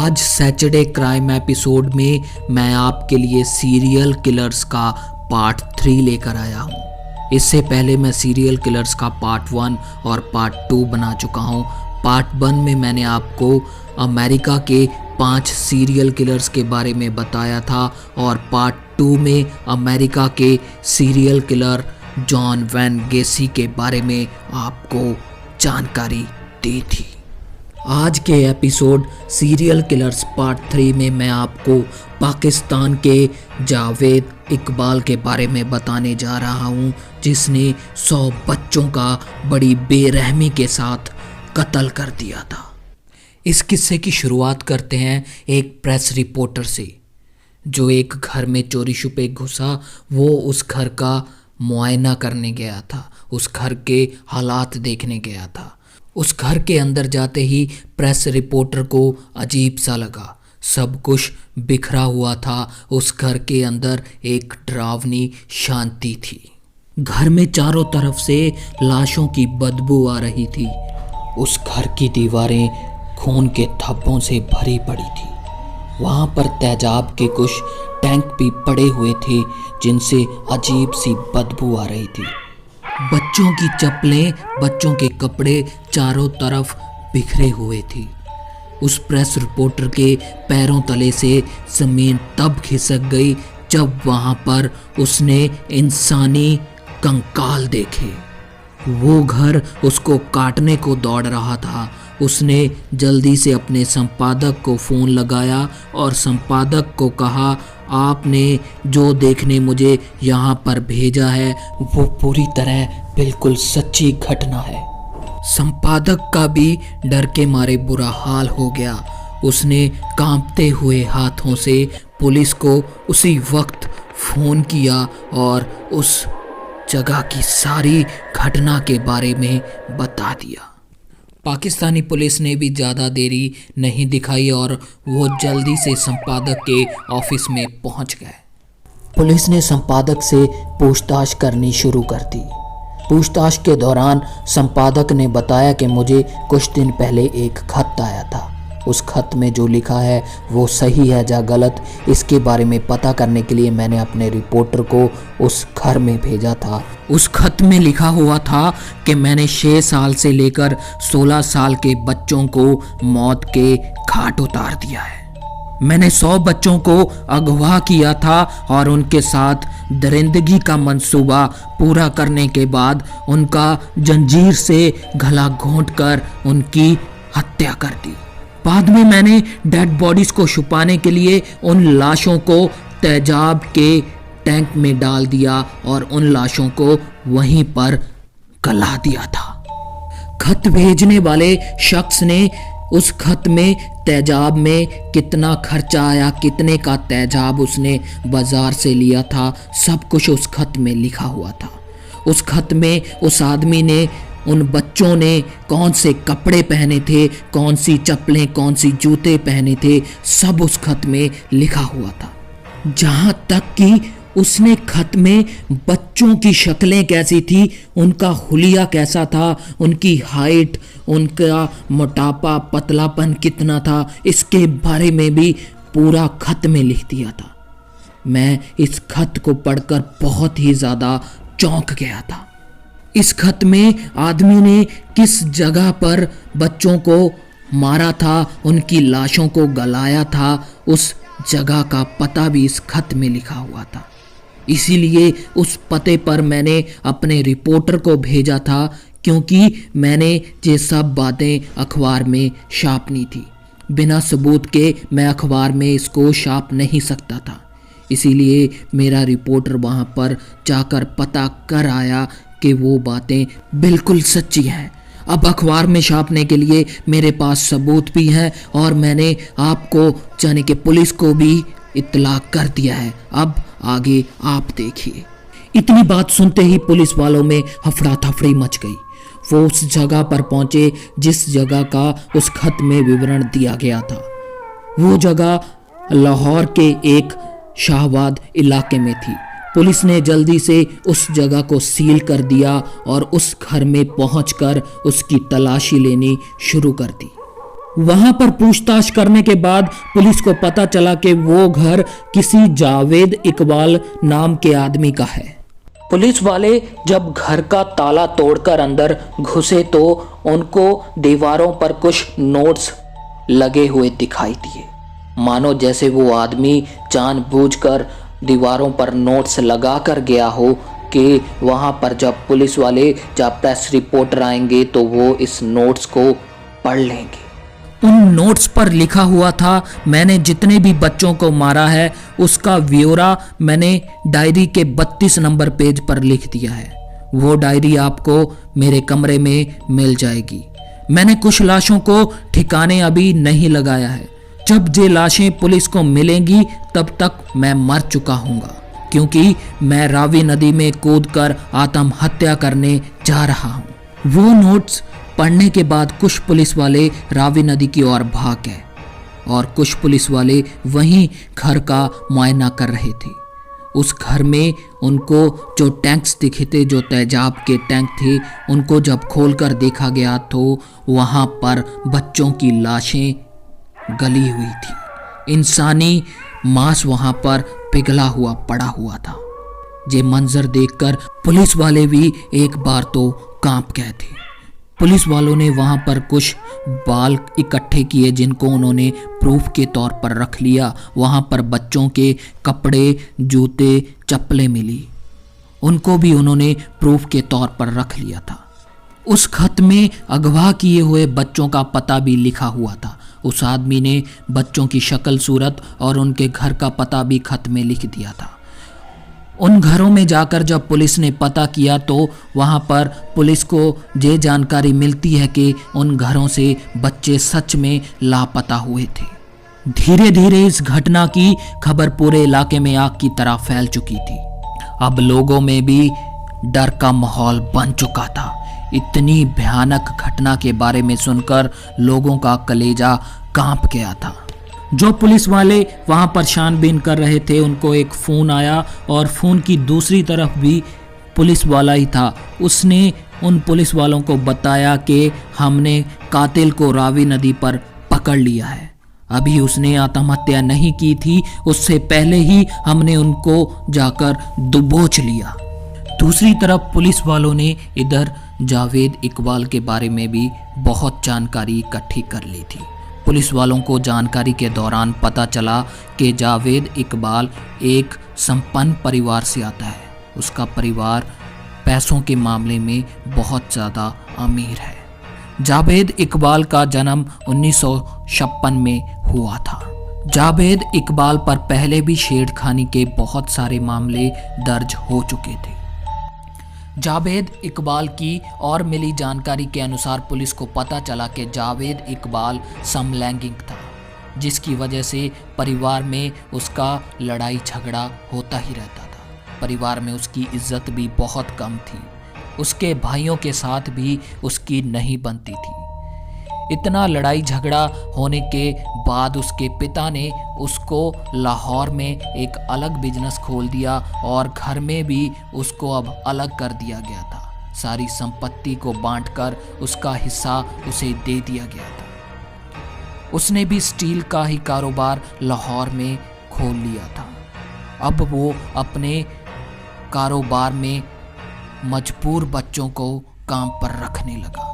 आज Saturday crime episode में मैं आपके लिए सीरियल किलर्स का पार्ट 3 लेकर आया हूँ। इससे पहले मैं सीरियल किलर्स का पार्ट 1 और पार्ट 2 बना चुका हूँ। पार्ट 1 में मैंने आपको अमेरिका के 5 सीरियल किलर्स के बारे में बताया था और पार्ट 2 में अमेरिका के सीरियल किलर जॉन वैन गेसी के बारे में आपको जानकारी दी थी। आज के एपिसोड सीरियल किलर्स पार्ट 3 में मैं आपको पाकिस्तान के जावेद इकबाल के बारे में बताने जा रहा हूं, जिसने 100 बच्चों का बड़ी बेरहमी के साथ कत्ल कर दिया था। इस किस्से की शुरुआत करते हैं एक प्रेस रिपोर्टर से, जो एक घर में चोरी छुपे घुसा। वो उस घर का मुआयना करने गया था, उस घर के हालात देखने गया था। उस घर के अंदर जाते ही प्रेस रिपोर्टर को अजीब सा लगा। सब कुछ बिखरा हुआ था। उस घर के अंदर एक डरावनी शांति थी। घर में चारों तरफ से लाशों की बदबू आ रही थी। उस घर की दीवारें खून के धब्बों से भरी पड़ी थी। वहाँ पर तेजाब के कुछ टैंक भी पड़े हुए थे, जिनसे अजीब सी बदबू आ रही थी। बच्चों की चप्पलें, बच्चों के कपड़े चारों तरफ बिखरे हुए थे। उस प्रेस रिपोर्टर के पैरों तले से ज़मीन तब खिसक गई जब वहाँ पर उसने इंसानी कंकाल देखे। वो घर उसको काटने को दौड़ रहा था। उसने जल्दी से अपने संपादक को फ़ोन लगाया और संपादक को कहा, आपने जो देखने मुझे यहाँ पर भेजा है वो पूरी तरह बिल्कुल सच्ची घटना है। संपादक का भी डर के मारे बुरा हाल हो गया। उसने कांपते हुए हाथों से पुलिस को उसी वक्त फ़ोन किया और उस जगह की सारी घटना के बारे में बता दिया। पाकिस्तानी पुलिस ने भी ज़्यादा देरी नहीं दिखाई और वो जल्दी से संपादक के ऑफिस में पहुंच गए। पुलिस ने संपादक से पूछताछ करनी शुरू कर दी। पूछताछ के दौरान संपादक ने बताया कि मुझे कुछ दिन पहले एक खत आया था। उस खत में जो लिखा है वो सही है या गलत, इसके बारे में पता करने के लिए मैंने अपने रिपोर्टर को उस घर में भेजा था। उस खत में लिखा हुआ था कि मैंने 6 साल से लेकर 16 साल के बच्चों को मौत के घाट उतार दिया है। मैंने 100 बच्चों को अगवा किया था और उनके साथ दरिंदगी का मंसूबा पूरा करने के बाद उनका जंजीर से गला घोंटकर उनकी हत्या कर दी। बाद में मैंने डेड बॉडीज को छुपाने के लिए उन लाशों को तेजाब के टैंक में डाल दिया और उन लाशों को वहीं पर गला दिया था। खत भेजने वाले शख्स ने उस खत में तेजाब में कितना खर्चा आया, कितने का तेजाब उसने बाजार से लिया था, सब कुछ उस खत में लिखा हुआ था। उस खत में उस आदमी ने, उन बच्चों ने कौन से कपड़े पहने थे, कौन सी चप्पलें, कौन सी जूते पहने थे, सब उस खत में लिखा हुआ था। जहाँ तक कि उसने खत में बच्चों की शक्लें कैसी थी, उनका हुलिया कैसा था, उनकी हाइट, उनका मोटापा, पतलापन कितना था, इसके बारे में भी पूरा खत में लिख दिया था। मैं इस खत को पढ़कर बहुत ही ज़्यादा चौंक गया था। इस खत में आदमी ने किस जगह पर बच्चों को मारा था, उनकी लाशों को गलाया था, उस जगह का पता भी इस खत में लिखा हुआ था। इसीलिए उस पते पर मैंने अपने रिपोर्टर को भेजा था, क्योंकि मैंने ये सब बातें अखबार में छापनी थी। बिना सबूत के मैं अखबार में इसको छाप नहीं सकता था। इसीलिए मेरा रिपोर्टर वहाँ पर जाकर पता कर आया कि वो बातें बिल्कुल सच्ची हैं। अब अखबार में छापने के लिए मेरे पास सबूत भी हैं और मैंने आपको, यानी कि पुलिस को भी इत्तला कर दिया है। अब आगे आप देखिए। इतनी बात सुनते ही पुलिस वालों में हफड़ा थफड़ी मच गई। वो उस जगह पर पहुंचे जिस जगह का उस खत में विवरण दिया गया था। वो जगह लाहौर के एक शाहबाद इलाके में थी। पुलिस ने जल्दी से उस जगह को सील कर दिया और उस घर में पहुंचकर उसकी तलाशी लेनी शुरू कर दी। वहां पर पूछताछ करने के बाद पुलिस को पता चला कि वो घर किसी जावेद इकबाल नाम के आदमी का है। पुलिस वाले जब घर का ताला तोड़कर अंदर घुसे तो उनको दीवारों पर कुछ नोट्स लगे हुए दिखाई दिए, मानो जैसे वो आदमी जानबूझकर दीवारों पर नोट्स लगा कर गया हो कि वहां पर जब पुलिस वाले जब प्रेस रिपोर्टर आएंगे तो वो इस नोट्स को पढ़ लेंगे। उन नोट्स पर लिखा हुआ था, मैंने जितने भी बच्चों को मारा है उसका ब्यौरा मैंने डायरी के 32 नंबर पेज पर लिख दिया है। वो डायरी आपको मेरे कमरे में मिल जाएगी। मैंने कुछ लाशों को ठिकाने अभी नहीं लगाया है। जब ये लाशें पुलिस को मिलेंगी तब तक मैं मर चुका हूँगा, क्योंकि मैं रावी नदी में कूदकर आत्महत्या करने जा रहा हूँ। वो नोट्स पढ़ने के बाद कुछ पुलिस वाले रावी नदी की ओर भाग गए और कुछ पुलिस वाले वहीं घर का मुआयना कर रहे थे। उस घर में उनको जो टैंक्स दिखे थे, जो तेजाब के टैंक थे, उनको जब खोलकर देखा गया तो वहां पर बच्चों की लाशें गली हुई थी। इंसानी मांस वहां पर पिघला हुआ पड़ा हुआ था। ये मंजर देखकर पुलिस वाले भी एक बार तो कांप गए थे। पुलिस वालों ने वहां पर कुछ बाल इकट्ठे किए जिनको उन्होंने प्रूफ के तौर पर रख लिया। वहां पर बच्चों के कपड़े, जूते, चप्पलें मिली, उनको भी उन्होंने प्रूफ के तौर पर रख लिया था। उस खत में अगवा किए हुए बच्चों का पता भी लिखा हुआ था। उस आदमी ने बच्चों की शक्ल, सूरत और उनके घर का पता भी खत में लिख दिया था। उन घरों में जाकर जब पुलिस ने पता किया तो वहां पर पुलिस को ये जानकारी मिलती है कि उन घरों से बच्चे सच में लापता हुए थे। धीरे धीरे इस घटना की खबर पूरे इलाके में आग की तरह फैल चुकी थी। अब लोगों में भी डर का माहौल बन चुका था। इतनी भयानक घटना के बारे में सुनकर लोगों का कलेजा कांप गया था। जो पुलिस वाले वहां पर छानबीन कर रहे थे उनको एक फ़ोन आया और फ़ोन की दूसरी तरफ भी पुलिस वाला ही था। उसने उन पुलिस वालों को बताया कि हमने कातिल को रावी नदी पर पकड़ लिया है। अभी उसने आत्महत्या नहीं की थी, उससे पहले ही हमने उनको जाकर दबोच लिया। दूसरी तरफ पुलिस वालों ने इधर जावेद इकबाल के बारे में भी बहुत जानकारी इकट्ठी कर ली थी। पुलिस वालों को जानकारी के दौरान पता चला कि जावेद इकबाल एक संपन्न परिवार से आता है। उसका परिवार पैसों के मामले में बहुत ज़्यादा अमीर है। जावेद इकबाल का जन्म 1956 में हुआ था। जावेद इकबाल पर पहले भी छेड़खानी के बहुत सारे मामले दर्ज हो चुके थे। जावेद इकबाल की और मिली जानकारी के अनुसार पुलिस को पता चला कि जावेद इकबाल समलैंगिक था, जिसकी वजह से परिवार में उसका लड़ाई झगड़ा होता ही रहता था। परिवार में उसकी इज्जत भी बहुत कम थी। उसके भाइयों के साथ भी उसकी नहीं बनती थी। इतना लड़ाई झगड़ा होने के बाद उसके पिता ने उसको लाहौर में एक अलग बिजनेस खोल दिया और घर में भी उसको अब अलग कर दिया गया था। सारी संपत्ति को बांटकर उसका हिस्सा उसे दे दिया गया था। उसने भी स्टील का ही कारोबार लाहौर में खोल लिया था। अब वो अपने कारोबार में मजबूर बच्चों को काम पर रखने लगा।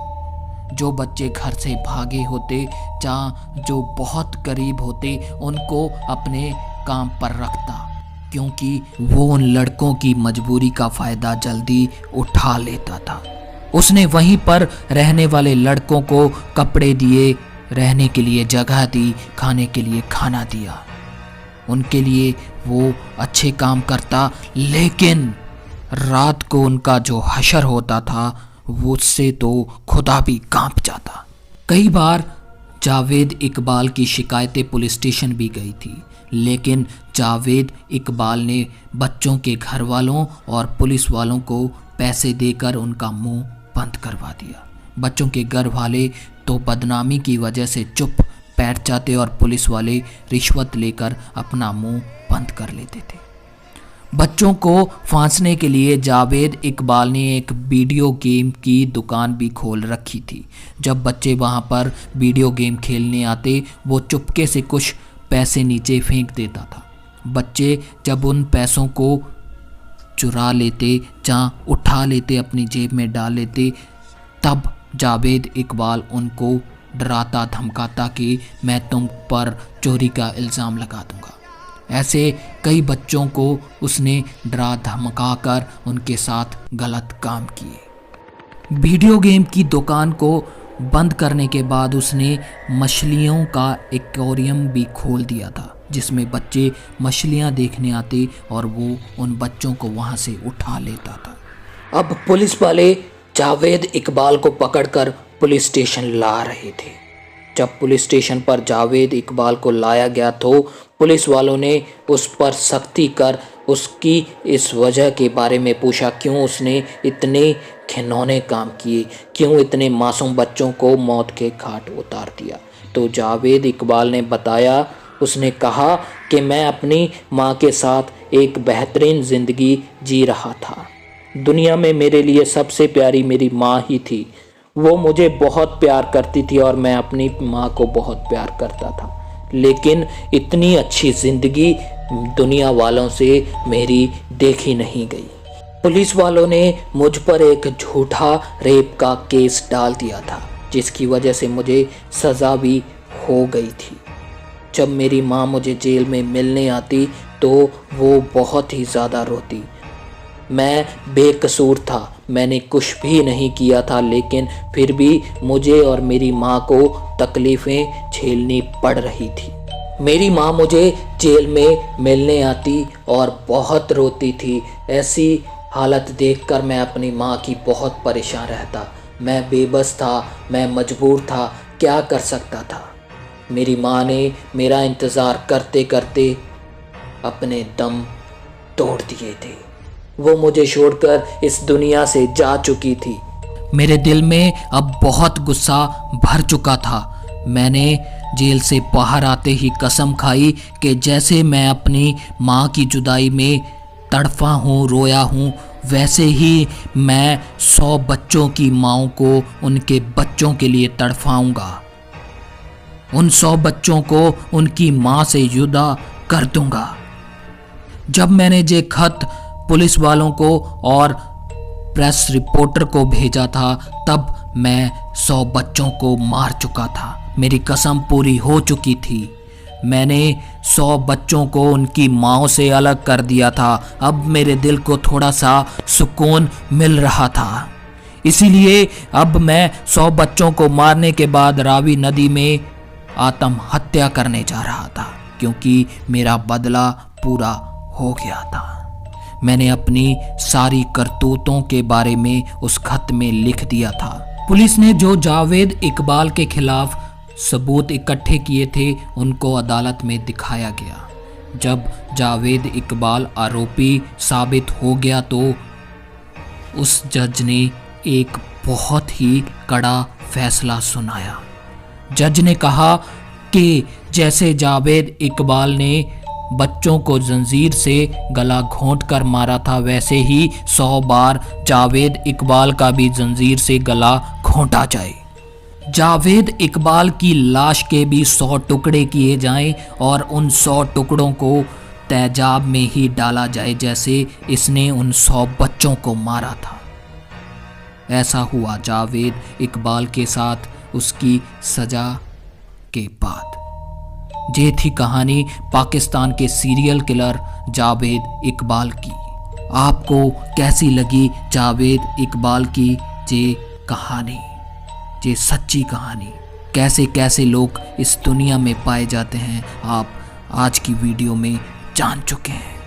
जो बच्चे घर से भागे होते या जो बहुत गरीब होते उनको अपने काम पर रखता, क्योंकि वो उन लड़कों की मजबूरी का फ़ायदा जल्दी उठा लेता था। उसने वहीं पर रहने वाले लड़कों को कपड़े दिए, रहने के लिए जगह दी, खाने के लिए खाना दिया। उनके लिए वो अच्छे काम करता, लेकिन रात को उनका जो हशर होता था वो उससे तो खुदा भी कांप जाता। कई बार जावेद इकबाल की शिकायतें पुलिस स्टेशन भी गई थी, लेकिन जावेद इकबाल ने बच्चों के घर वालों और पुलिस वालों को पैसे देकर उनका मुंह बंद करवा दिया। बच्चों के घर वाले तो बदनामी की वजह से चुप बैठ जाते और पुलिस वाले रिश्वत लेकर अपना मुंह बंद कर लेते थे। बच्चों को फांसने के लिए जावेद इकबाल ने एक वीडियो गेम की दुकान भी खोल रखी थी। जब बच्चे वहां पर वीडियो गेम खेलने आते वो चुपके से कुछ पैसे नीचे फेंक देता था। बच्चे जब उन पैसों को चुरा लेते या उठा लेते, अपनी जेब में डाल लेते, तब जावेद इकबाल उनको डराता धमकाता कि मैं तुम पर चोरी का इल्ज़ाम लगा दूंगा। ऐसे कई बच्चों को उसने डरा धमका कर उनके साथ गलत काम किए। वीडियो गेम की दुकान को बंद करने के बाद उसने मछलियों का एक्वेरियम भी खोल दिया था, जिसमें बच्चे मछलियां देखने आते और वो उन बच्चों को वहां से उठा लेता था। अब पुलिस वाले जावेद इकबाल को पकड़कर पुलिस स्टेशन ला रहे थे। जब पुलिस स्टेशन पर जावेद इकबाल को लाया गया तो पुलिस वालों ने उस पर सख्ती कर उसकी इस वजह के बारे में पूछा, क्यों उसने इतने घिनौने काम किए, क्यों इतने मासूम बच्चों को मौत के घाट उतार दिया। तो जावेद इकबाल ने बताया, उसने कहा कि मैं अपनी माँ के साथ एक बेहतरीन ज़िंदगी जी रहा था। दुनिया में मेरे लिए सबसे प्यारी मेरी माँ ही थी। वो मुझे बहुत प्यार करती थी और मैं अपनी माँ को बहुत प्यार करता था, लेकिन इतनी अच्छी ज़िंदगी दुनिया वालों से मेरी देखी नहीं गई। पुलिस वालों ने मुझ पर एक झूठा रेप का केस डाल दिया था, जिसकी वजह से मुझे सज़ा भी हो गई थी। जब मेरी माँ मुझे जेल में मिलने आती तो वो बहुत ही ज़्यादा रोती। मैं बेकसूर था, मैंने कुछ भी नहीं किया था, लेकिन फिर भी मुझे और मेरी माँ को तकलीफ़ें झेलनी पड़ रही थी। मेरी माँ मुझे जेल में मिलने आती और बहुत रोती थी। ऐसी हालत देखकर मैं अपनी माँ की बहुत परेशान रहता। मैं बेबस था, मैं मजबूर था, क्या कर सकता था। मेरी माँ ने मेरा इंतज़ार करते करते अपने दम तोड़ दिए थे। वो मुझे छोड़कर इस दुनिया से जा चुकी थी। मेरे दिल में अब बहुत गुस्सा भर चुका था। मैंने जेल से बाहर आते ही कसम खाई कि जैसे मैं अपनी माँ की जुदाई में तड़फा हूँ, रोया हूँ, वैसे ही मैं 100 बच्चों की माँओं को उनके बच्चों के लिए तड़फाऊँगा। उन 100 बच्चों को उनकी माँ से जुदा कर दूँगा। जब मैंने ये खत पुलिस वालों को और प्रेस रिपोर्टर को भेजा था, तब मैं 100 बच्चों को मार चुका था। मेरी कसम पूरी हो चुकी थी। मैंने 100 बच्चों को उनकी माँओं से अलग कर दिया था। अब मेरे दिल को थोड़ा सा सुकून मिल रहा था। इसीलिए अब मैं 100 बच्चों को मारने के बाद रावी नदी में आत्महत्या करने जा रहा था, क्योंकि मेरा बदला पूरा हो गया था। मैंने अपनी सारी करतूतों के बारे में उस खत में लिख दिया था। पुलिस ने जो जावेद इकबाल के खिलाफ सबूत इकट्ठे किए थे उनको अदालत में दिखाया गया। जब जावेद इकबाल आरोपी साबित हो गया तो उस जज ने एक बहुत ही कड़ा फैसला सुनाया। जज ने कहा कि जैसे जावेद इकबाल ने बच्चों को जंजीर से गला घोंट कर मारा था, वैसे ही 100 बार जावेद इकबाल का भी जंजीर से गला घोंटा जाए। जावेद इकबाल की लाश के भी 100 टुकड़े किए जाएं और उन 100 टुकड़ों को तेजाब में ही डाला जाए जैसे इसने उन 100 बच्चों को मारा था। ऐसा हुआ जावेद इकबाल के साथ उसकी सजा के बाद। ये थी कहानी पाकिस्तान के सीरियल किलर जावेद इकबाल की। आपको कैसी लगी जावेद इकबाल की ये कहानी, ये सच्ची कहानी? कैसे कैसे लोग इस दुनिया में पाए जाते हैं आप आज की वीडियो में जान चुके हैं।